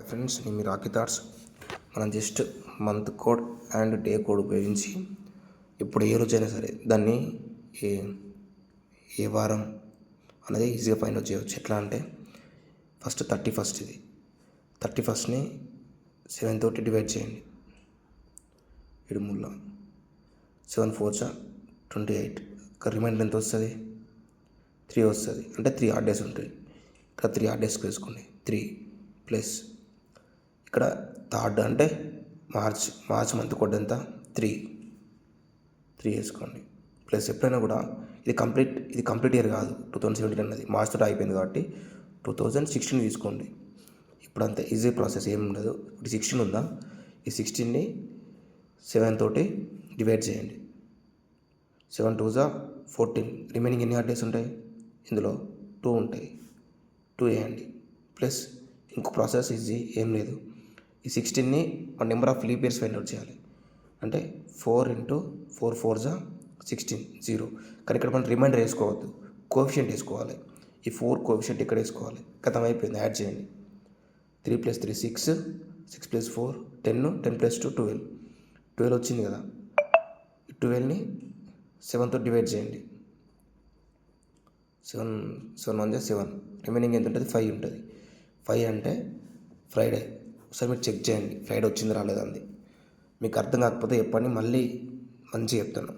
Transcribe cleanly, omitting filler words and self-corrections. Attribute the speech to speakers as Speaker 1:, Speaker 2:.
Speaker 1: Friends, నేను మీ Rocky thoughts. మనం just month code and day code ఉపయోగించి ఇప్పుడు ఏ రోజైనా సరే దాన్ని ఏ ఏ వారం అనేది ఈజీగా ఫైండ్ అవుట్ చేయవచ్చు. ఎట్లా అంటే ఫస్ట్ 31 ఇది 31ని 7 తోటి డివైడ్ చేయండి. 7 మూల 7 4 28. ఇక్కడ రిమైండర్ ఎంత వస్తుంది? 3 వస్తుంది. అంటే 3 ఆడ్ డేస్ ఉంటాయి. ఇక్కడ 3 ఆడ్ డేస్కి వేసుకోండి. 3 ప్లస్ ఇక్కడ థర్డ్ అంటే మార్చ్ మంత్ కోడ్ ఎంత? 3 వేసుకోండి. ప్లస్ ఎప్పుడైనా కూడా ఇది కంప్లీట్ ఇయర్ కాదు. 2017 అన్నది మార్చ్ తోటి అయిపోయింది కాబట్టి 2016 తీసుకోండి. ఇప్పుడు అంత ఈజీ ప్రాసెస్ ఏమి ఉండదు. ఇప్పుడు 16 ఉందా, ఈ 16ని 7 తోటి డివైడ్ చేయండి. 7 2 14. రిమైనింగ్ ఎన్ని ఆడ్ డేస్ ఉంటాయి? ఇందులో 2 ఉంటాయి. 2 వేయండి. ప్లస్ ఇంకో ప్రాసెస్ ఈజీ ఏం లేదు. ఈ 16ని number of leap years find out చేయాలి. అంటే 4 × 4 4 16 0. కానీ ఇక్కడ మనం రిమైండర్ వేసుకోవద్దు, కోఎఫిషియంట్ వేసుకోవాలి. ఈ 4 కోఎఫిషియంట్ ఇక్కడ వేసుకోవాలి. గతం అయిపోయింది. యాడ్ చేయండి. 3 + 3 6, 6 + 4 10, 10 + 2 12. 12 వచ్చింది కదా. ఈ 12ని 7తో డివైడ్ చేయండి. 7 1 7. రిమైనింగ్ ఎంత ఉంటుంది? 5 ఉంటుంది. 5 అంటే ఫ్రైడే. ఒకసారి మీరు చెక్ చేయండి ఫ్రైడే వచ్చింది రాలేదండి. మీకు అర్థం కాకపోతే చెప్పండి, మళ్ళీ మంచిగా చెప్తాను.